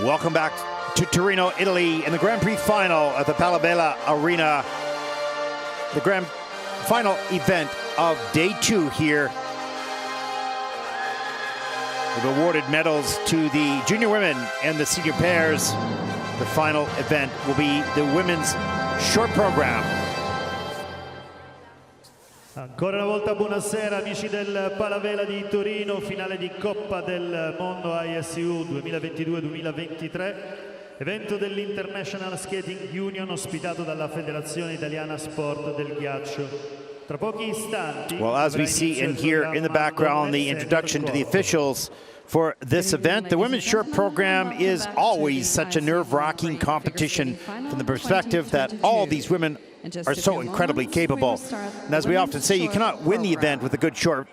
Welcome back to Torino, Italy, in the Grand Prix final at the Palabella Arena. The grand final event of day 2 here. We've awarded medals to the junior women and the senior pairs. The final event will be the women's short program. Ancora una volta buonasera amici del Palavela di Torino, finale di Coppa del Mondo ISU 2022-2023, evento dell'International Skating Union ospitato dalla Federazione Italiana Sport del Ghiaccio. Tra pochi istanti. Well, as we see in here in the background, the introduction to the officials for this event. The women's short program is always such a nerve-wracking competition from the perspective that all these women are so incredibly capable. And as we often say, you cannot win the event with a good short,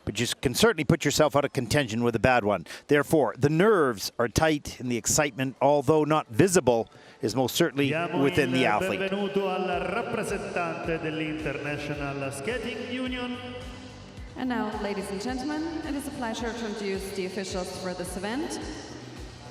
but you can certainly put yourself out of contention with a bad one. Therefore, the nerves are tight and the excitement, although not visible, is most certainly within the athlete. Benvenuto al rappresentante dell'International Skating Union. And now, ladies and gentlemen, it is a pleasure to introduce the officials for this event.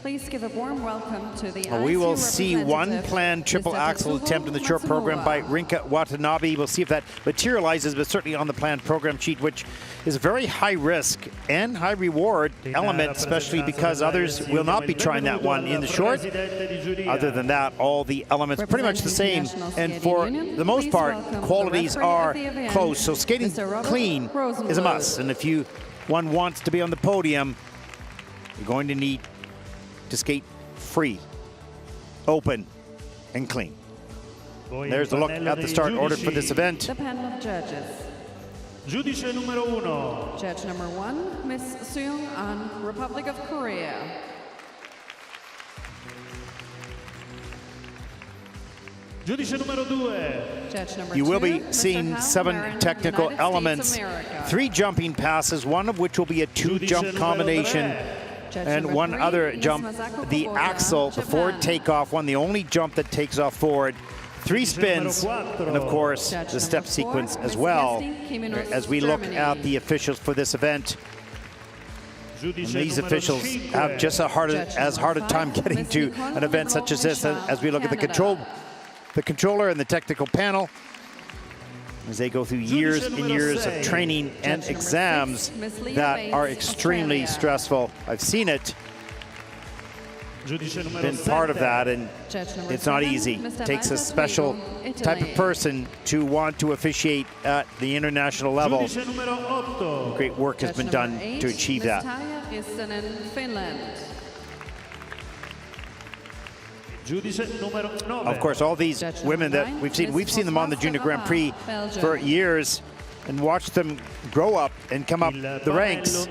Please give a warm welcome to the We will see one planned triple axel attempt in the short program by Rinka Watanabe. We'll see if that materializes, but certainly on the planned program sheet, which is a very high risk and high reward element, especially because others will not be trying that one in the short. Other than that, all the elements are pretty much the same. And for the most part, qualities are close. So skating clean is a must. And if one wants to be on the podium, you're going to need to skate free, open, and clean. There's a look at the start order for this event. The panel of judges. Giudice numero 1. Judge number 1, Ms. Seung-an, Republic of Korea. Giudice numero 2. Judge number 2. You will be seeing 7 technical elements, 3 jumping passes, one of which will be a 2-jump combination. And one other jump, the axel, the forward takeoff one, the only jump that takes off forward. 3 spins, and of course, the step sequence as well, as we look at the officials for this event. And these officials have just as hard a time getting to an event such as this as we look at the controller and the technical panel, as they go through years and years of training and exams that are extremely stressful. I've seen it, been part of that, and it's not easy. It takes a special type of person to want to officiate at the international level. Great work has been done to achieve that. Of course, all these women that we've seen them on the Junior Grand Prix for years and watched them grow up and come up the ranks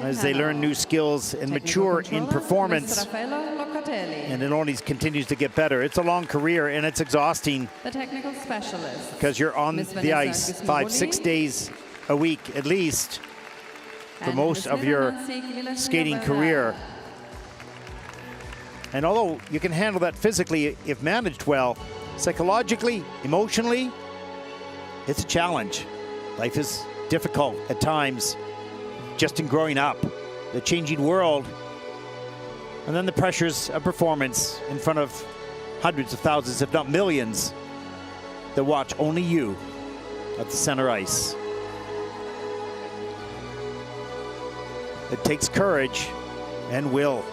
as they learn new skills and mature in performance. And it only continues to get better. It's a long career and it's exhausting because you're on the ice 5-6 days a week at least for most of your skating career. And although you can handle that physically if managed well, psychologically, emotionally, it's a challenge. Life is difficult at times, just in growing up, the changing world, and then the pressures of performance in front of hundreds of thousands, if not millions, that watch only you at the center ice. It takes courage and will.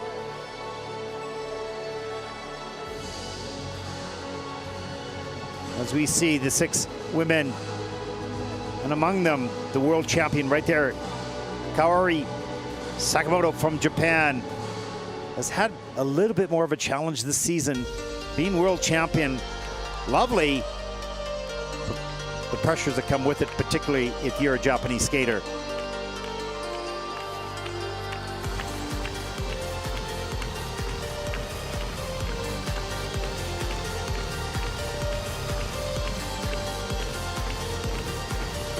As we see the 6 women, and among them, the world champion right there, Kaori Sakamoto from Japan, has had a little bit more of a challenge this season. Being world champion, lovely, the pressures that come with it, particularly if you're a Japanese skater.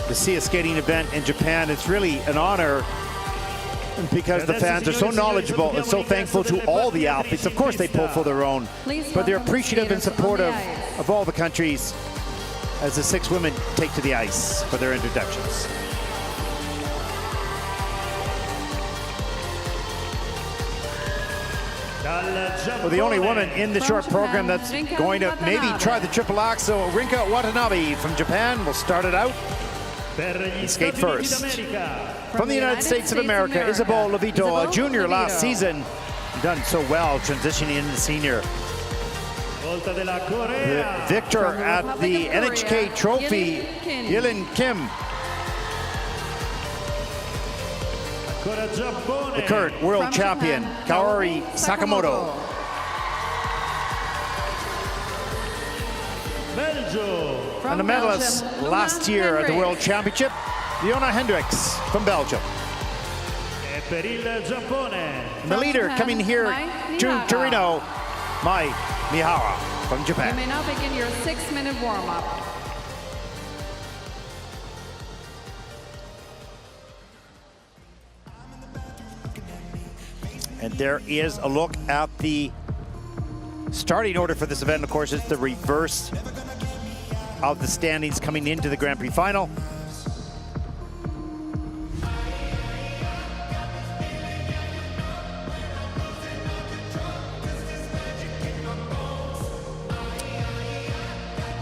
To see a skating event in Japan, it's really an honor because the fans are so knowledgeable and so thankful to all the athletes. Of course they pull for their own, but they're appreciative and supportive of all the countries as the 6 women take to the ice for their introductions. Well, the only woman in the short program that's going to maybe try the triple axel, Rinka Watanabe from Japan, will start it out and skate first. From the United States of America, Isabeau Levito, a junior last season, done so well transitioning into senior. The victor at the NHK Trophy, Yelim Kim. The current world champion, Kaori Sakamoto. And the medalist last year at the World Championship, Loena Hendrickx from Belgium. And the leader coming here to Torino, Mai Mihara from Japan. You may now begin your 6-minute warm-up. And there is a look at the starting order for this event. Of course, it's the reverse of the standings coming into the Grand Prix final.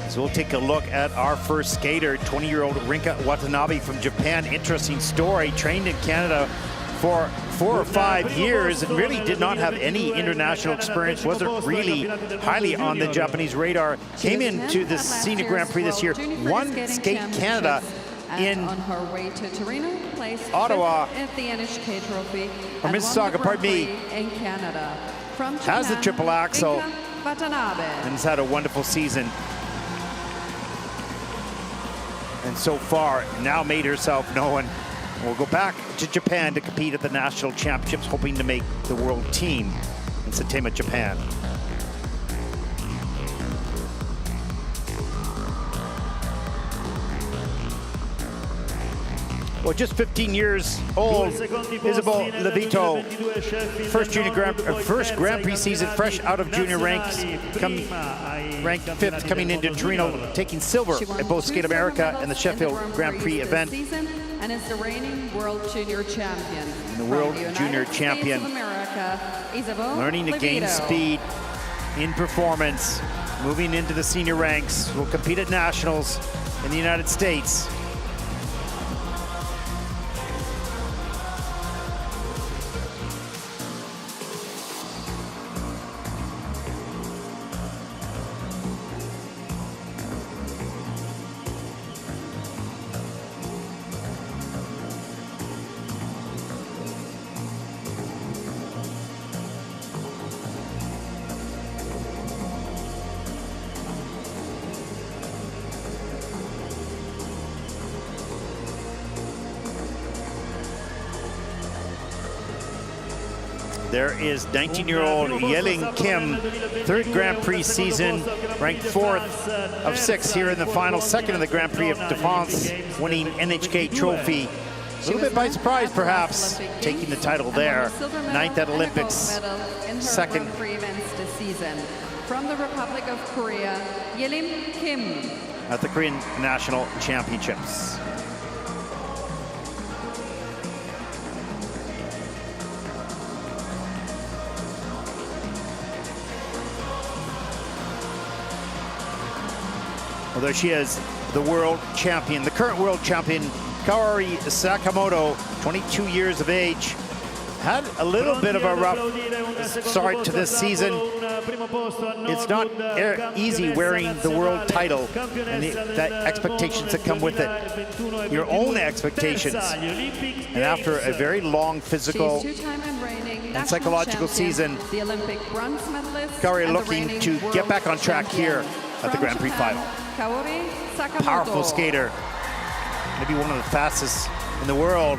So we'll take a look at our first skater, 20-year-old Rinka Watanabe from Japan. Interesting story, trained in Canada for 4 or 5 years and really did not have any international experience, wasn't really highly on the Japanese radar. Came into the Senior Grand Prix this year, won Skate Canada in on her way to Torino, placed Ottawa at the NHK Trophy, or Mississauga, pardon me, in Canada. From Japan, has the triple axel Rinka Watanabe. and has had a wonderful season. And so far, now made herself known. Will go back to Japan to compete at the national championships, hoping to make the world team in Saitama, Japan. Well, just 15 years old, Isabeau Levito, first Grand Prix season, fresh out of junior ranks, ranked 5th coming into Torino, taking silver at both Skate America and the Sheffield Grand Prix event. And is the reigning world junior champion. And the world junior champion, learning to gain speed in performance, moving into the senior ranks, will compete at nationals in the United States. There is 19-year-old Yelim Kim, 3rd Grand Prix season, ranked 4th of 6 here in the final, 2nd in the Grand Prix of France, winning NHK Trophy. A little bit by surprise, perhaps, taking the title there. 9th at Olympics, 2nd. From the Republic of Korea, Yelim Kim. At the Korean National Championships. Well, there she is, the world champion, the current world champion, Kaori Sakamoto, 22 years of age. Had a little bit of a rough start to this season. It's not easy wearing the world title and the expectations that come with it. Your own expectations. And after a very long physical and psychological season, Kaori looking to get back on track here at the Grand Prix final. Kaori Sakamoto. Powerful skater, maybe one of the fastest in the world.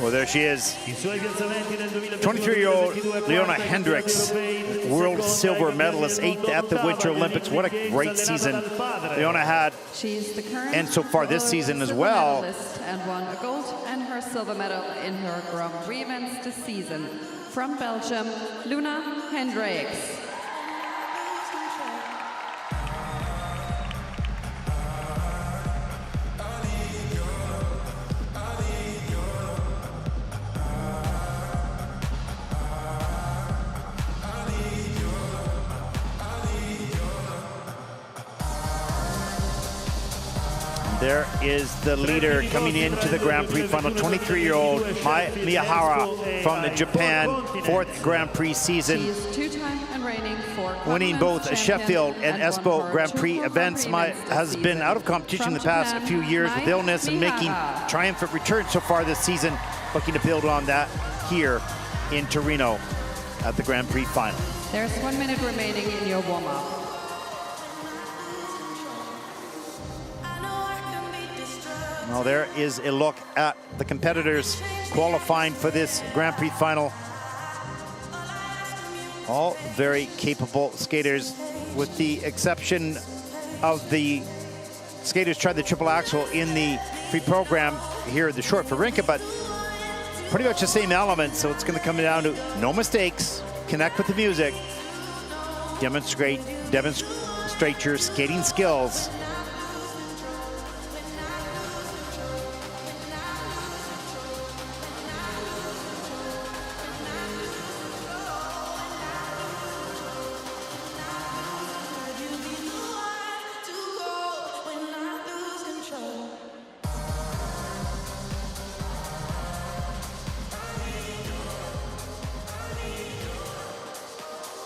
Well, there she is. I suoi piazzamenti nel 23-year-old 2022-2024 Loena Hendrickx, world silver medalist, 8th at the Winter Olympics. What a great season Loena had, She's the current and so far this season as silver well. medalist and won a gold and her silver medal in her Grand Prix events this season. From Belgium, Loena Hendrickx. There is the leader coming into the Grand Prix final, 23-year-old Mai Mihara from Japan, 4th Grand Prix season. She is two-time and reigning Winning both Sheffield and Espoo Grand Prix events. Mai has been out of competition the past few years with illness and making triumphant returns so far this season, looking to build on that here in Torino at the Grand Prix final. There's 1 minute remaining in your warm-up. Well, there is a look at the competitors qualifying for this Grand Prix final. All very capable skaters, with the exception of the skaters tried the triple axel in the free program here in the short for Rinka, but pretty much the same elements. So it's going to come down to no mistakes, connect with the music, demonstrate your skating skills.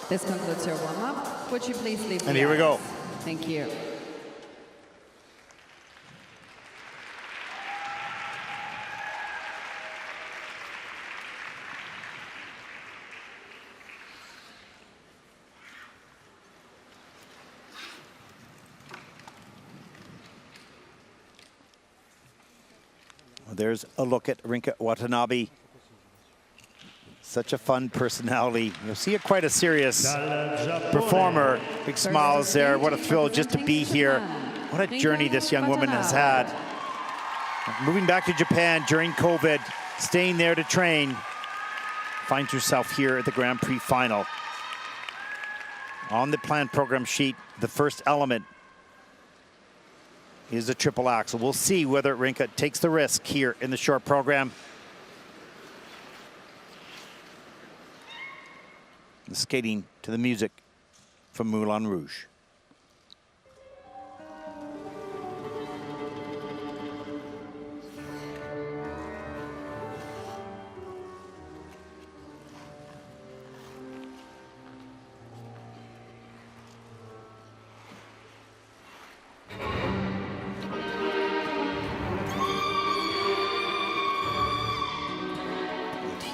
This concludes your warm-up. Would you please leave? And here we go. Thank you. There's a look at Rinka Watanabe. Such a fun personality. You'll see quite a serious performer. Big smiles there. What a thrill just to be here. What a journey this young woman has had. Moving back to Japan during COVID, staying there to train, finds herself here at the Grand Prix final. On the planned program sheet, the first element is a triple axel. We'll see whether Rinka takes the risk here in the short program. Skating to the music from Moulin Rouge.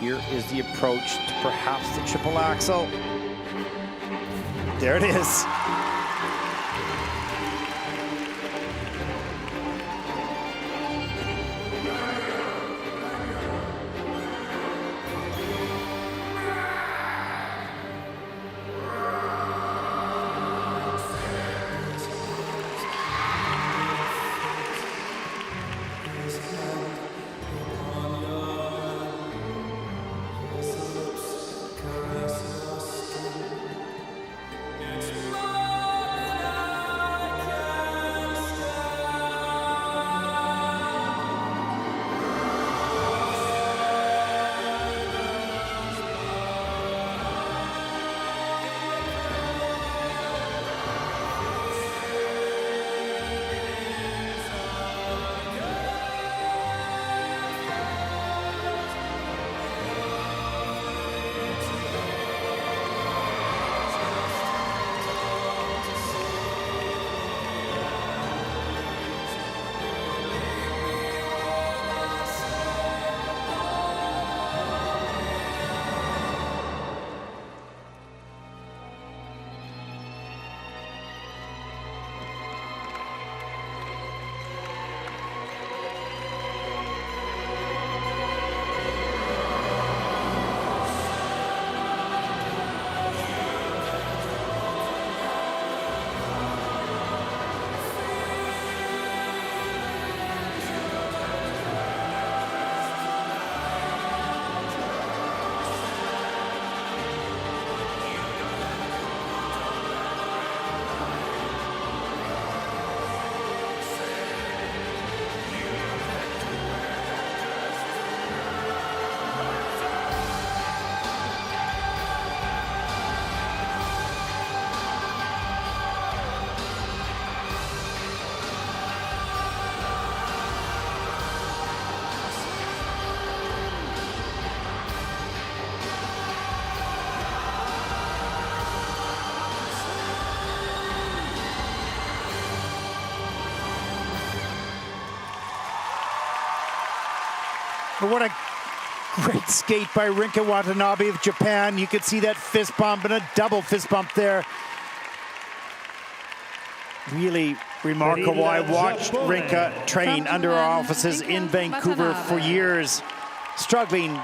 Here is the approach to perhaps the triple axel. There it is. But what a great skate by Rinka Watanabe of Japan. You could see that fist bump and a double fist bump there. Really remarkable. I watched Rinka train under our offices in Vancouver for years, struggling,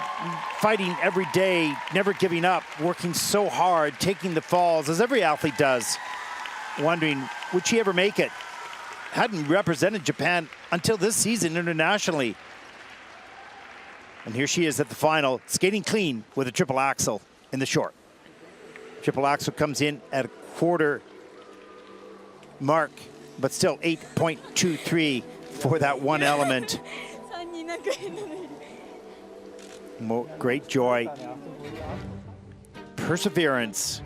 fighting every day, never giving up, working so hard, taking the falls, as every athlete does, wondering, would she ever make it? Hadn't represented Japan until this season internationally. And here she is at the final, skating clean with a triple axel in the short. Triple axel comes in at a quarter mark, but still 8.23 for that one element. Great joy, perseverance,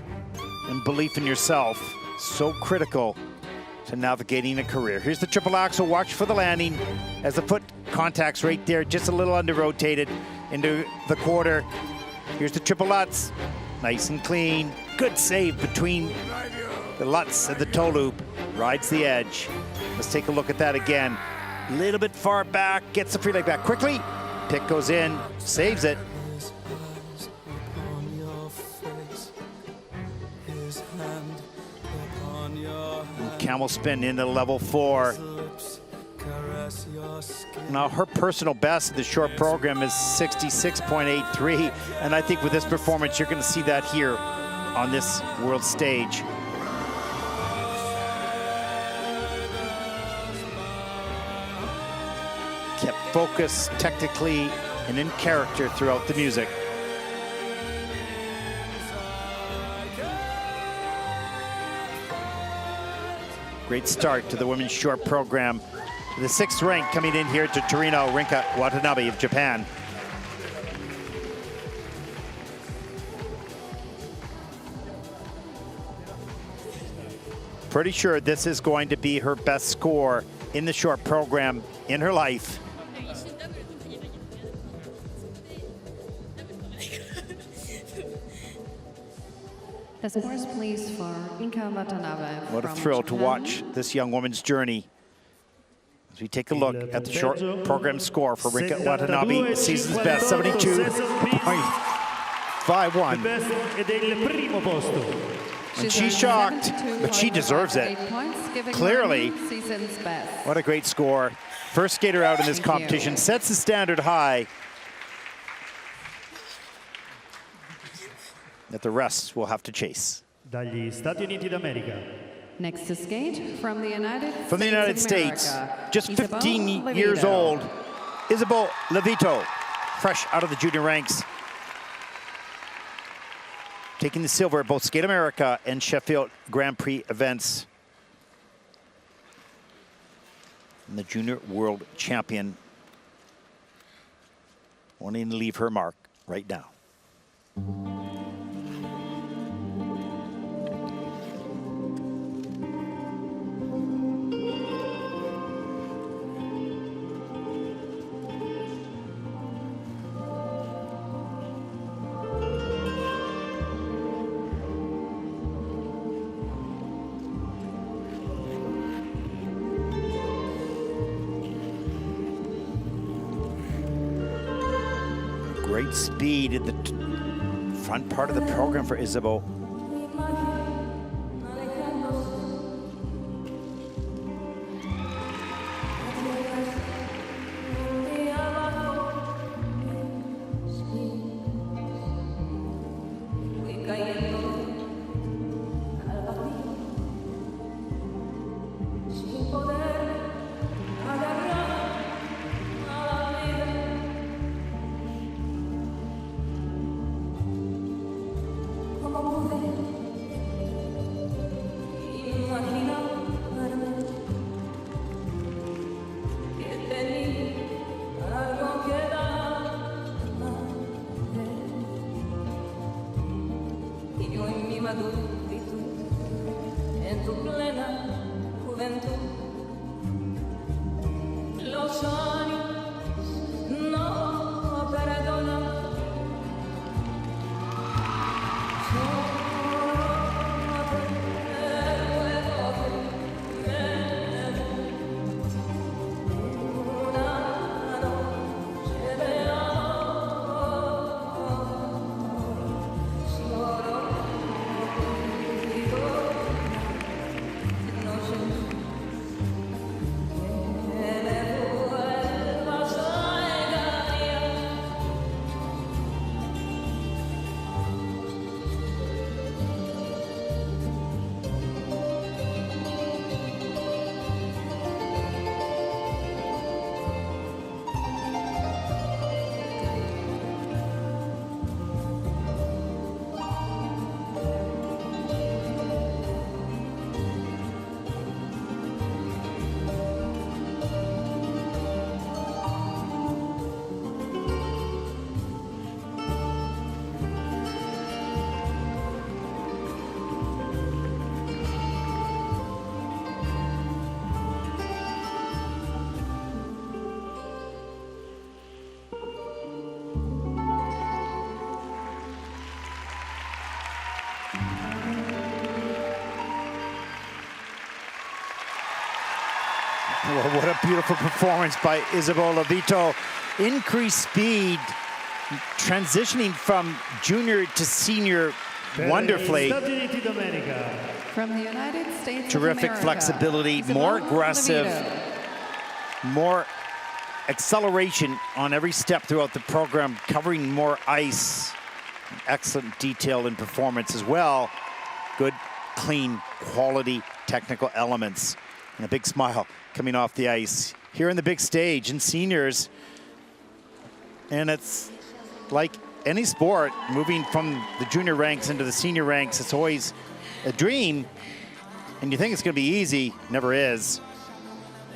and belief in yourself, so critical to navigating a career. Here's the triple axel, watch for the landing as the foot contacts right there, just a little under rotated into the quarter. Here's the triple Lutz, nice and clean. Good save between the Lutz and the toe loop, rides the edge. Let's take a look at that again. A little bit far back, gets the free leg back quickly. Pick goes in, saves it. Camel spin into level 4. Now her personal best in the short program is 66.83, and I think with this performance you're going to see that here on this world stage. Kept focused technically and in character throughout the music. Great start to the women's short program. The 6th rank coming in here to Torino, Rinka Watanabe of Japan. Pretty sure this is going to be her best score in the short program in her life. The scores, please, for Rinka Watanabe. What a thrill to watch this young woman's journey. As we take a look at the short program score for Rinka Watanabe, season's best, 72.51. And she's shocked, but she deserves it. Clearly, what a great score. First skater out in this competition, sets the standard high. That the rest will have to chase. Dagli Stati Uniti d'America. Next to skate from the United States, just Isabeau 15 Levito. years old, Isabeau Levito, fresh out of the junior ranks. Taking the silver at both Skate America and Sheffield Grand Prix events. And the junior world champion, wanting to leave her mark right now. Great speed in the front part of the program for Isabeau. Well, what a beautiful performance by Isabeau Levito. Increased speed, transitioning from junior to senior wonderfully. From the United States Terrific of America, flexibility, Isabeau more aggressive, Levito. more acceleration on every step throughout the program, covering more ice. Excellent detail in performance as well. Good, clean, quality technical elements. And a big smile coming off the ice here in the big stage in seniors. And it's like any sport, moving from the junior ranks into the senior ranks, it's always a dream. And you think it's going to be easy, never is.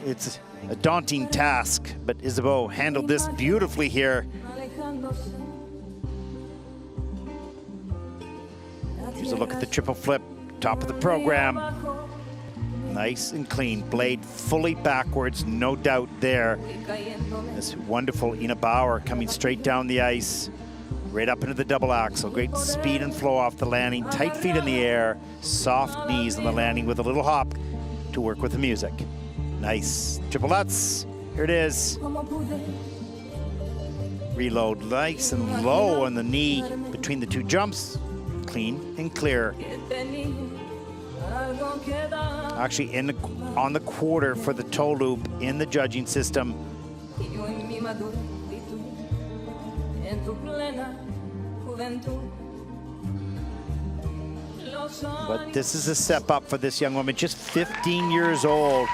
It's a daunting task, but Isabeau handled this beautifully here. Here's a look at the triple flip, top of the program. Nice and clean, blade fully backwards, no doubt there. This wonderful Ina Bauer coming straight down the ice, right up into the double axel. Great speed and flow off the landing, tight feet in the air, soft knees on the landing with a little hop to work with the music. Nice, triplets, here it is. Reload nice and low on the knee between the two jumps, clean and clear. Actually on the quarter for the toe loop in the judging system. But this is a step up for this young woman, just 15 years old.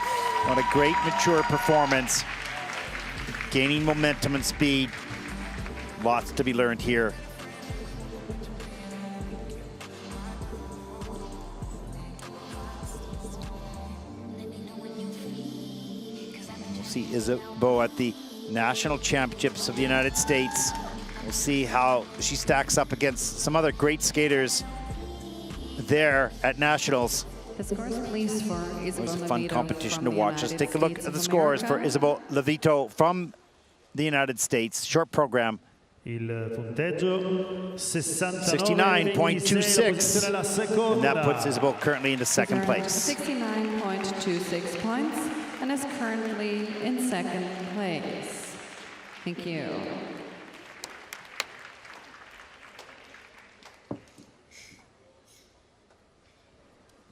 What a great mature performance. Gaining momentum and speed. Lots to be learned here. We'll see Isabeau at the National Championships of the United States. We'll see how she stacks up against some other great skaters there at Nationals. The scores, please, for Isabeau It was a fun Levito competition from to watch. Let's take a look at the scores for Isabeau Levito from the United States. Short program. Il punteggio 69.26, and that puts Isabeau currently into second place. 69.26 points, and is currently in second place. Thank you.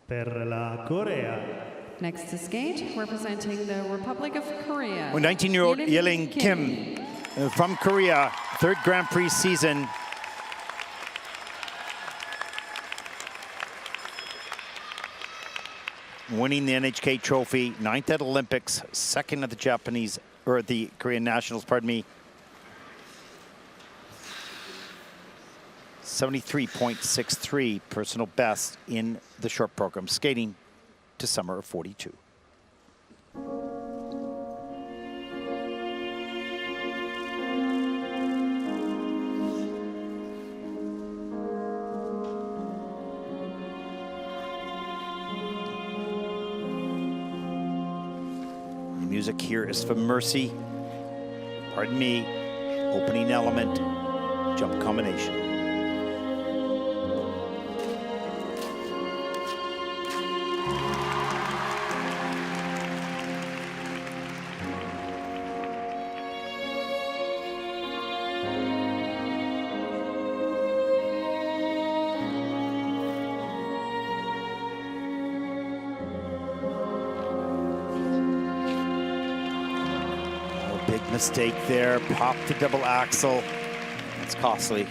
Per la Corea. Next to skate, representing the Republic of Korea. 19-year-old Yelim Kim from Korea, third Grand Prix season. Winning the NHK trophy, 9th at Olympics, 2nd at the Japanese, or the Korean Nationals, pardon me. 73.63 personal best in the short program, skating to summer of 42. The music here is from Mercy. Pardon me, opening element, jump combination. Mistake there, pop the double axle. That's costly.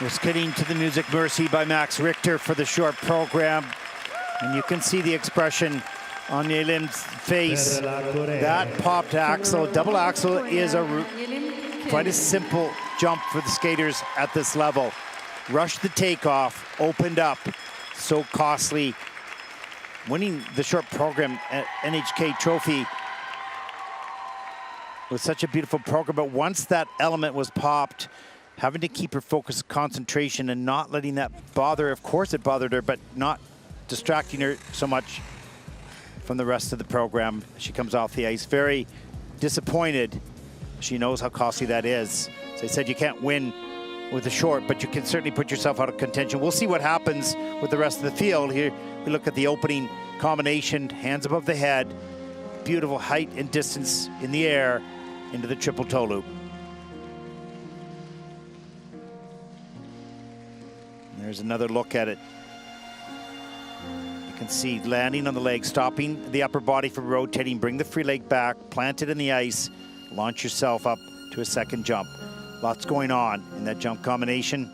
We're skidding to the music Mercy by Max Richter for the short program. And you can see the expression on Yelim's face. That popped axle, double axle, is quite a simple jump for the skaters at this level. Rushed the takeoff, opened up, so costly. Winning the short program at NHK Trophy was such a beautiful program, but once that element was popped, having to keep her focus, concentration, and not letting that bother her. Of course it bothered her, but not distracting her so much from the rest of the program. She comes off the ice very disappointed. She knows how costly that is. As I said, you can't win with a short, but you can certainly put yourself out of contention. We'll see what happens with the rest of the field. Here we look at the opening combination, hands above the head, beautiful height and distance in the air into the triple toe loop. There's another look at it. You can see landing on the leg, stopping the upper body from rotating, bring the free leg back, plant it in the ice, launch yourself up to a second jump. Lots going on in that jump combination.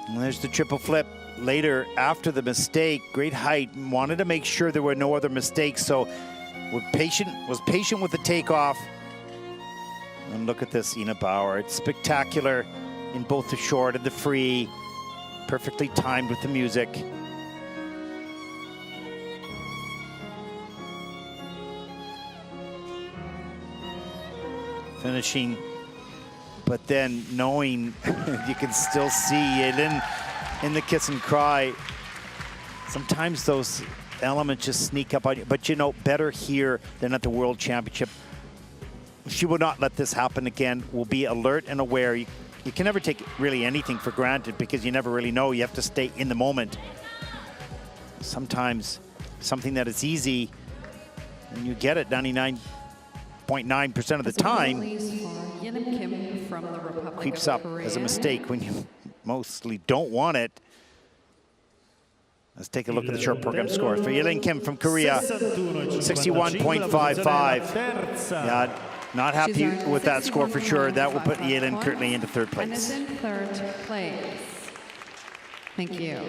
And there's the triple flip later after the mistake. Great height, wanted to make sure there were no other mistakes, so was patient with the takeoff. And look at this, Ina Bauer. It's spectacular in both the short and the free. Perfectly timed with the music. Finishing, but then knowing you can still see Yelim in the kiss and cry. Sometimes those elements just sneak up on you, but you know, better here than at the World Championship. She will not let this happen again. Will be alert and aware. You can never take really anything for granted because you never really know. You have to stay in the moment. Sometimes something that is easy, and you get it 99.9% of the time, Yelim Kim from the Republic creeps of up Korea. as a mistake when you mostly don't want it. Let's take a look at the short program scores for Yelim Kim from Korea. 61.55. Yeah, not happy with that score for sure. That will put Yelim currently into third And is place. in third place. Thank you.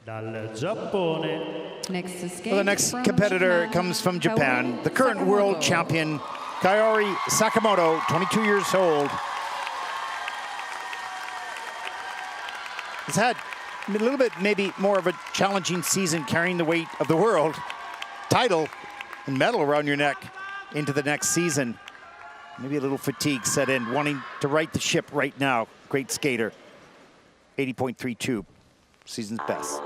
Dal Giappone. Next to skate Well, the next from competitor Japan, comes from Japan. Kaori The current world Sakamoto. champion, Kaori Sakamoto, 22 years old. Has had a little bit, maybe more of a challenging season carrying the weight of the world title and medal around your neck into the next season. Maybe a little fatigue set in, wanting to right the ship right now. Great skater, 80.32, season's best.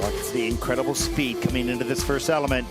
Watch the incredible speed coming into this first element.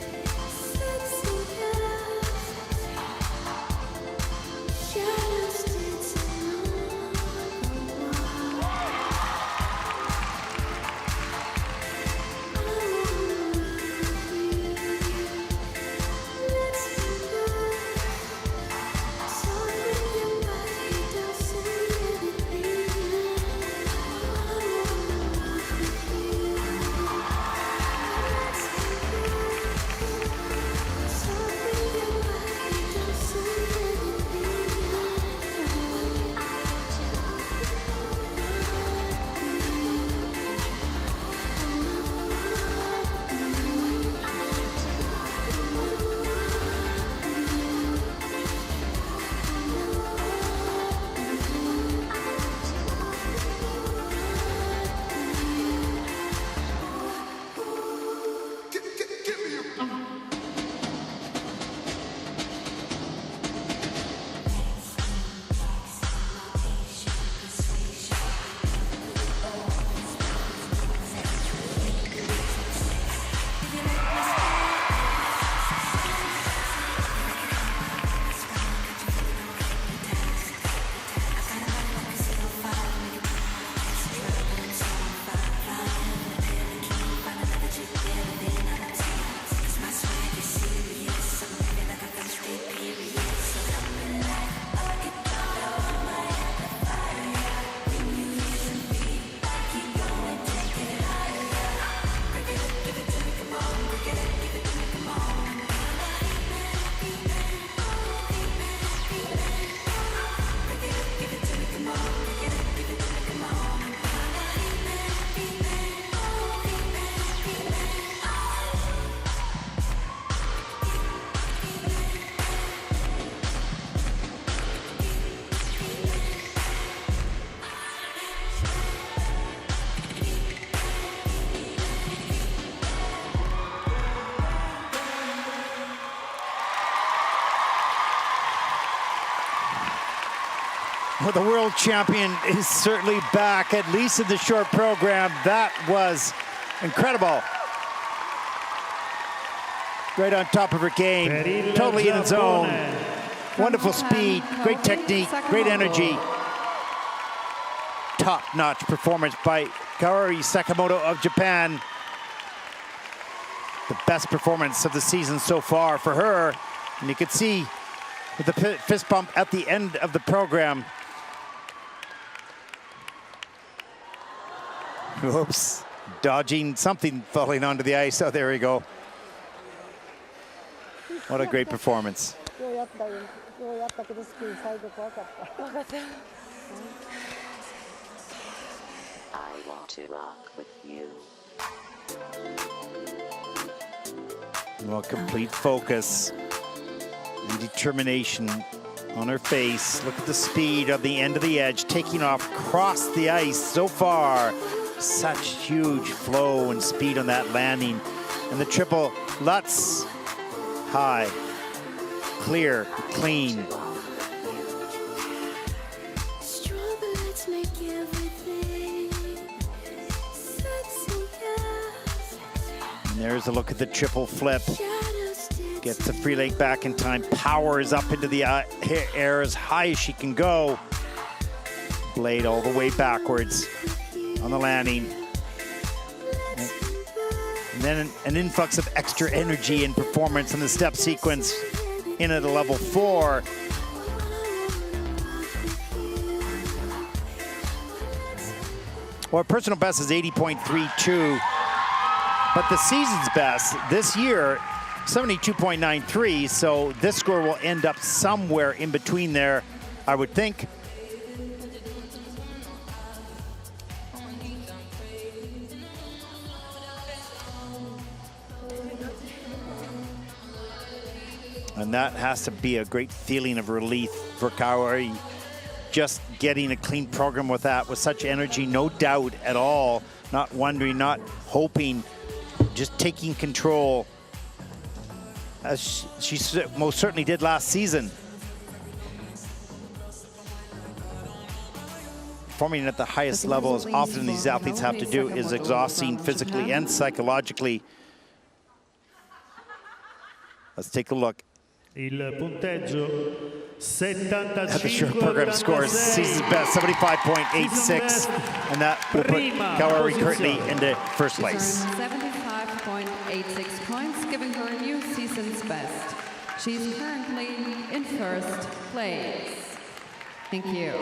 Well, the world champion is certainly back, at least in the short program. That was incredible. Right on top of her game, totally in its own. Wonderful speed, great technique, great energy. Top-notch performance by Kaori Sakamoto of Japan. The best performance of the season so far for her. And you can see with the fist bump at the end of the program. Oops, dodging something falling onto the ice. Oh, there we go. What a great performance. I want to rock with you. Well, complete focus and determination on her face. Look at the speed of the end of the edge, taking off across the ice so far. Such huge flow and speed on that landing. And the triple Lutz, high, clear, clean. And there's a look at the triple flip. Gets the free leg back in time, powers up into the air as high as she can go. Blade all the way backwards on the landing. And then an influx of extra energy and performance in the step sequence in at a level 4. Well, her personal best is 80.32, but the season's best this year, 72.93, so this score will end up somewhere in between there, I would think. And that has to be a great feeling of relief for Kaori. Just getting a clean program with that, with such energy, no doubt at all. Not wondering, not hoping, just taking control, as she most certainly did last season. Performing at the highest level, as often these athletes have to do, is exhausting physically and psychologically. Let's take a look Il punteggio 75 at the short program scores. Season's best, 75.86, and that will put Kaori currently into first place. 75.86 points, giving her a new season's best. She's currently in first place. Thank you.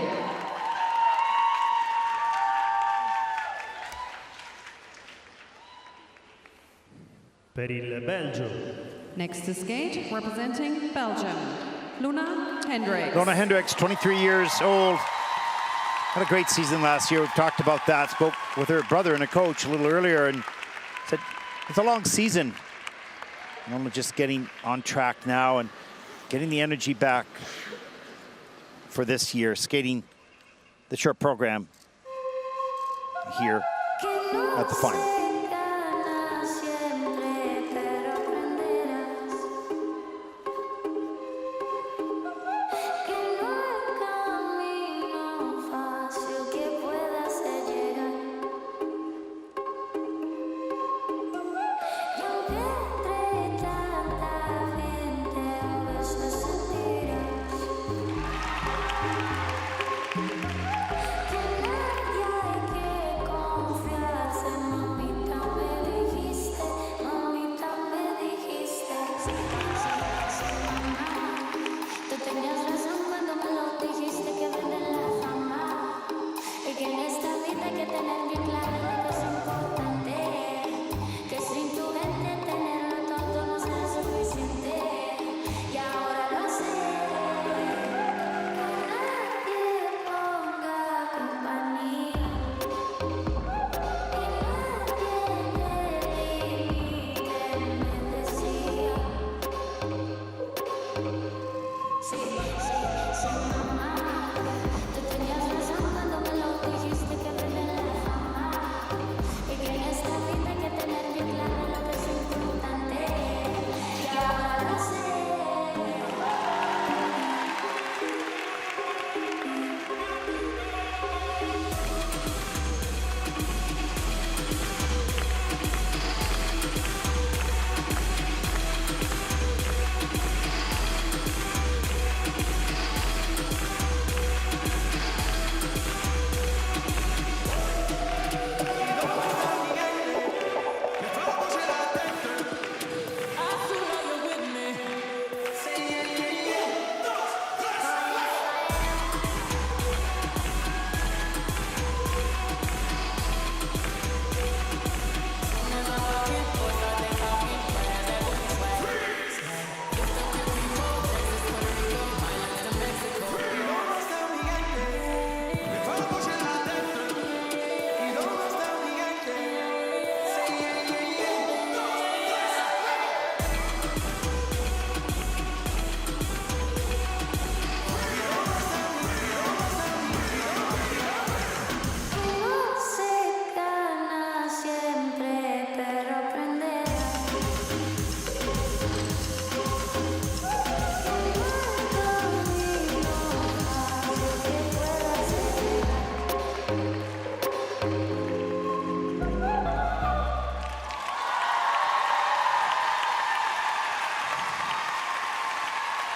per il Belgio. Next to skate, representing Belgium, Loena Hendrickx. Loena Hendrickx, 23 years old. Had a great season last year. We've talked about that. Spoke with her brother and a coach a little earlier and said it's a long season. And only just getting on track now and getting the energy back for this year, skating the short program here at the final.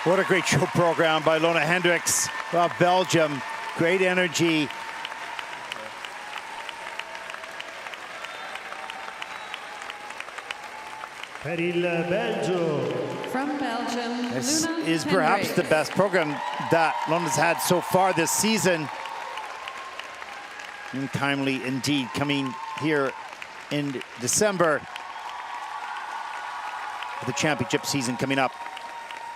What a great show program by Loena Hendrickx of Belgium. Great energy. Per il Belgio. From Belgium, This Loena is perhaps the Hendrickx. best program that Loena's had so far this season. And timely indeed, coming here in December. The championship season coming up,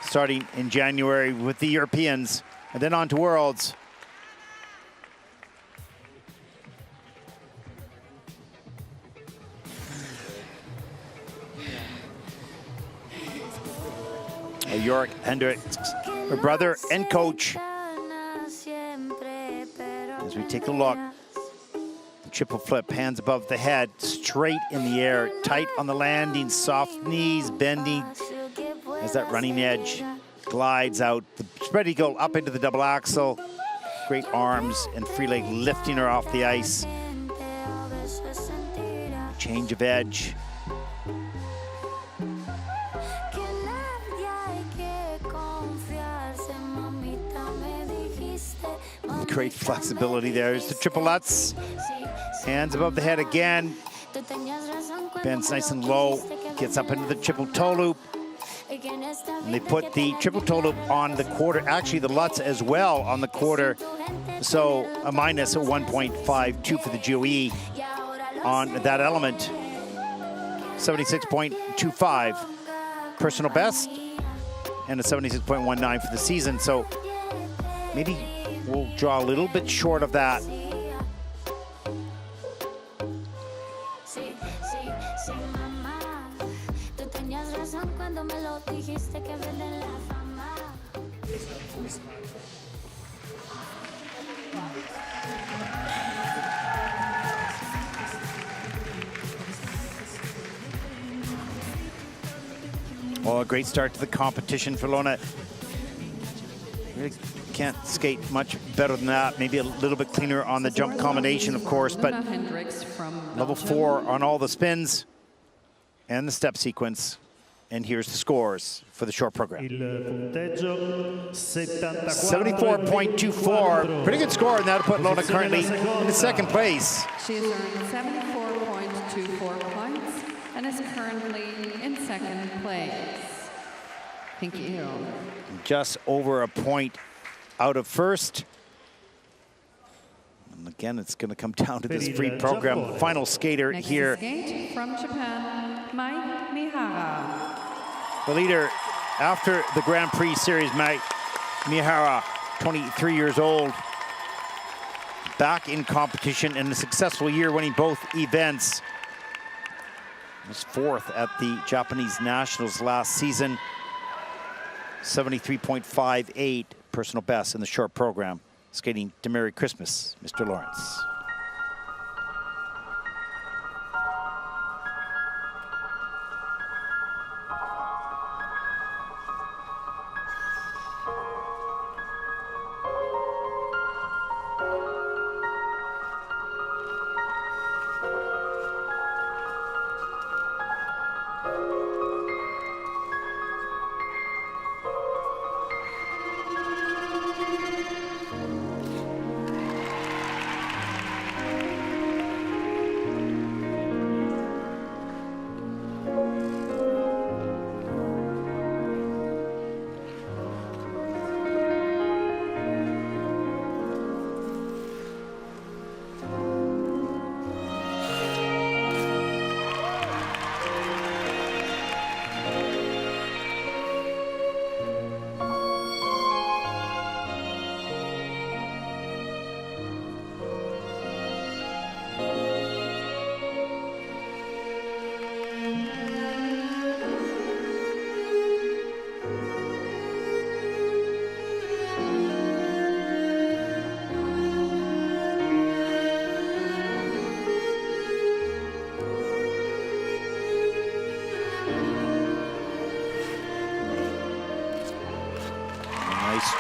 starting in January with the Europeans, and then on to Worlds. Yorick Hendrickx, her brother and coach. As we take a look, the triple flip, hands above the head, straight in the air, tight on the landing, soft knees bending as that running edge glides out. The spread eagle up into the double axel. Great arms and free leg lifting her off the ice. Change of edge. Great flexibility there. There's the triplets. Hands above the head again. Bends nice and low. Gets up into the triple toe loop. And they put the triple toe loop on the quarter. Actually, the Lutz as well on the quarter. So a minus 1.52 for the GOE on that element. 76.25 personal best. And a 76.19 for the season. So maybe we'll draw a little bit short of that. Well, a great start to the competition for Loena. Really can't skate much better than that. Maybe a little bit cleaner on the jump combination, of course, but level 4 on all the spins and the step sequence. And here's the scores for the short program. 74.24. Pretty good score, and that'll put Loena currently in the second place. She has earned 74.24 points and is currently in second place. Thank you. Just over a point out of first. And again, it's going to come down to this free program. Final skater Next here. Skate from Japan, Mai Mihara. The leader after the Grand Prix Series, Mai Mihara, 23 years old. Back in competition in a successful year, winning both events. Was fourth at the Japanese Nationals last season. 73.58 personal best in the short program. Skating to Merry Christmas, Mr. Lawrence.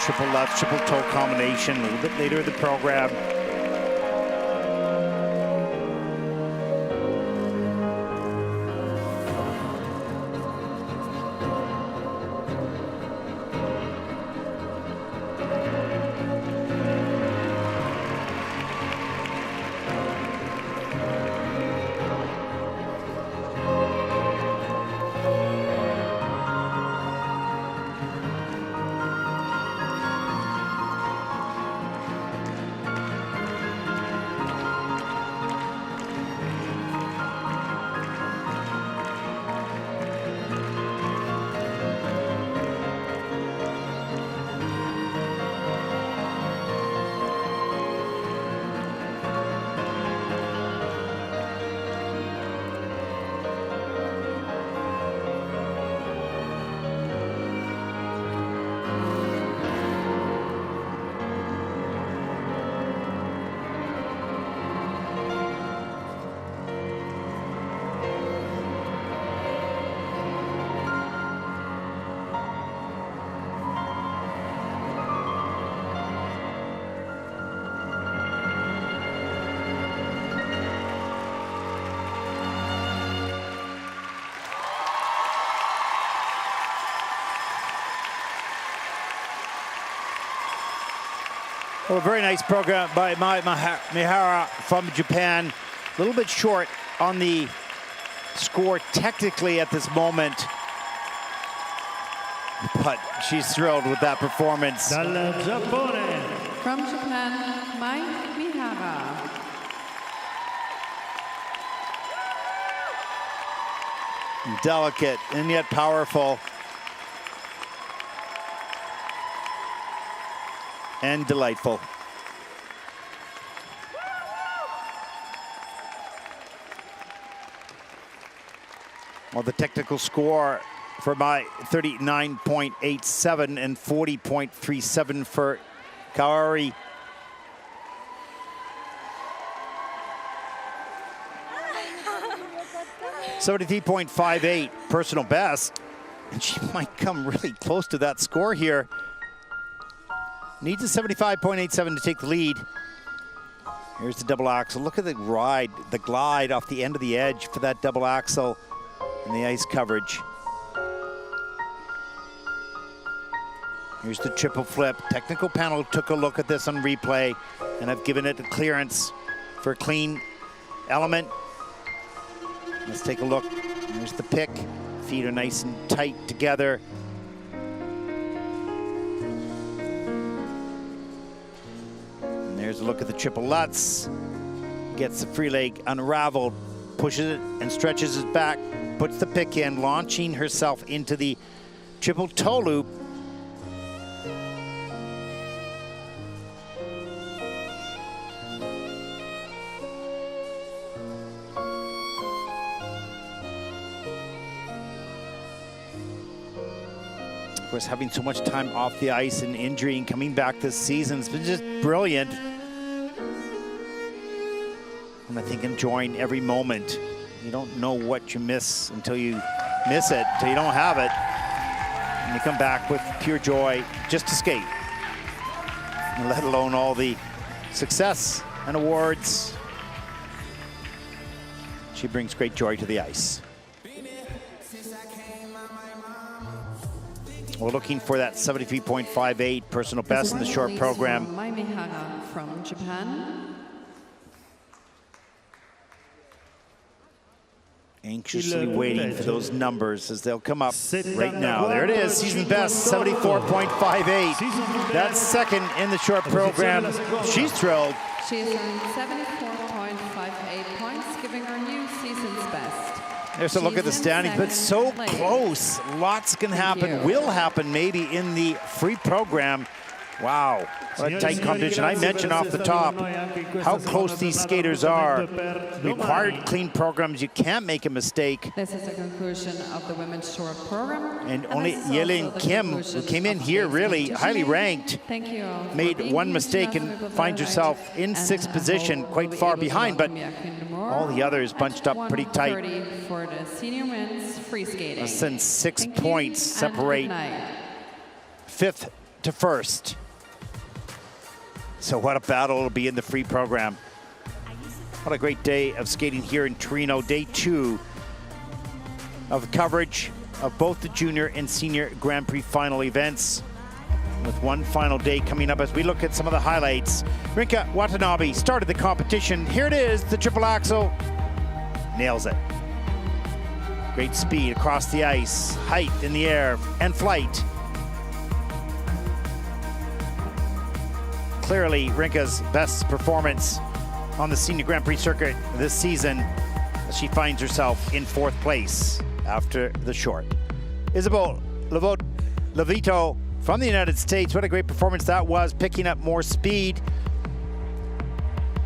Triple left, triple toe combination a little bit later in the program. Well, a very nice program by Mai Mihara from Japan. A little bit short on the score technically at this moment, but she's thrilled with that performance. Dal Giappone. From Japan, Mai Mihara. Delicate and yet powerful. And delightful. Well, the technical score for Mai, 39.87 and 40.37 for Kaori. .58 personal best, and she might come really close to that score here. Needs a 75.87 to take the lead. Here's the double axel. Look at the ride, the glide off the end of the edge for that double axel and the ice coverage. Here's the triple flip. Technical panel took a look at this on replay and have given it a clearance for a clean element. Let's take a look. Here's the pick. Feet are nice and tight together. And there's a look at the triple Lutz. Gets the free leg unraveled, pushes it and stretches it back, puts the pick in, launching herself into the triple toe loop. Of course, having so much time off the ice and injury and coming back this season, it's been just brilliant. And I think enjoying every moment. You don't know what you miss until you miss it, until you don't have it. And you come back with pure joy just to skate. And let alone all the success and awards. She brings great joy to the ice. We're looking for that 73.58 personal best in the short program. Mai Mihara from Japan. Anxiously waiting for those numbers as they'll come up right now. There it is, season best, 74.58. That's second in the short program. She's thrilled. She has earned 74.58 points, giving her new season's best. There's a look at the standings, but so close. Lots can happen, will happen maybe in the free program. Wow, what a tight competition. I mentioned off the top how close these skaters are. Required clean programs, you can't make a mistake. This is the conclusion of the women's short program. And only Yelim Kim, who came in here really highly ranked, made one mistake and finds herself in sixth position, quite far behind, but all the others bunched up pretty tight. For the senior men's free skating. Less than 6 points separate fifth to first. So what a battle it'll be in the free program. What a great day of skating here in Torino. Day 2 of coverage of both the junior and senior Grand Prix final events, with one final day coming up as we look at some of the highlights. Rinka Watanabe started the competition. Here it is, the triple axel. Nails it. Great speed across the ice, height in the air, and flight. Clearly Rinka's best performance on the senior Grand Prix circuit this season, as she finds herself in 4th place after the short. Isabeau Levito from the United States, what a great performance that was, picking up more speed.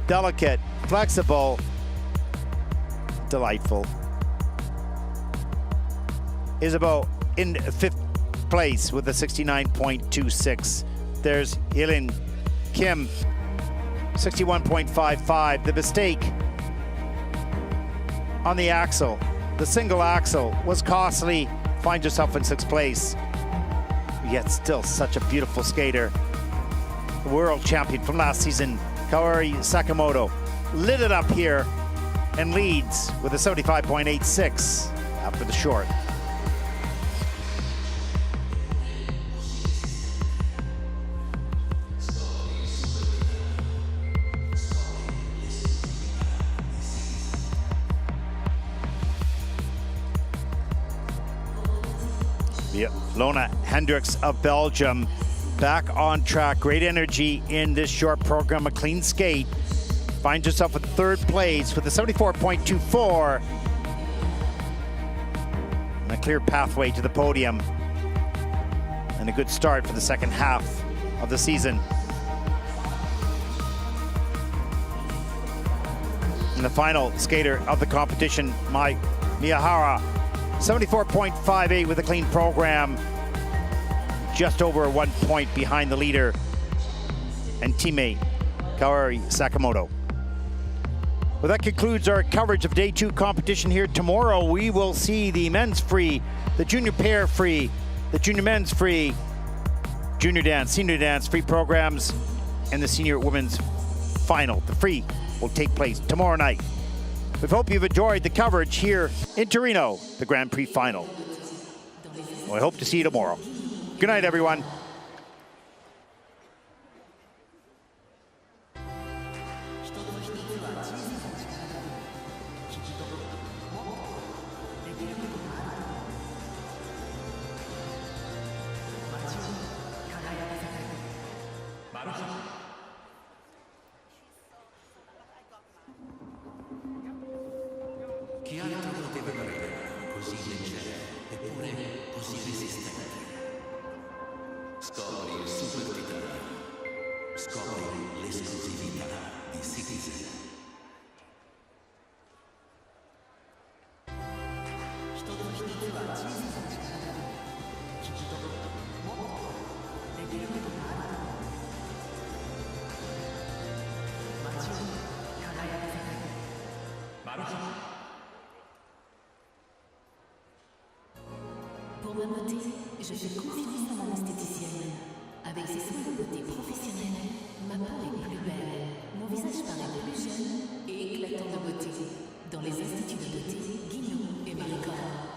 Delicate, flexible, delightful. Isabeau in 5th place with a 69.26. There's Yelim Kim, 61.55. The mistake on the axle, the single axle, was costly. Finds herself in 6th place. Yet still such a beautiful skater. The world champion from last season, Kaori Sakamoto, lit it up here and leads with a 75.86 after the short. Loena Hendrickx of Belgium, back on track. Great energy in this short program. A clean skate. Finds herself in third place with a 74.24. And a clear pathway to the podium. And a good start for the second half of the season. And the final skater of the competition, Mai Mihara, 74.58 with a clean program. Just over 1 point behind the leader and teammate, Kaori Sakamoto. Well, that concludes our coverage of day 2 competition here. Tomorrow, we will see the men's free, the junior pair free, the junior men's free, junior dance, senior dance free programs, and the senior women's final. The free will take place tomorrow night. We hope you've enjoyed the coverage here in Torino, the Grand Prix final. Well, I hope to see you tomorrow. Good night, everyone. Chi altro poteva credere così leggero eppure così resistente? Scopri il super titano. Scopri l'esclusività di Citizen. Pour ma beauté, je fais confiance à mon esthéticienne. Avec ses soins de beauté professionnels, ma peau est plus belle, mon visage paraît plus jeune et éclatant de beauté. Dans les instituts de beauté, Guignon et Maricor.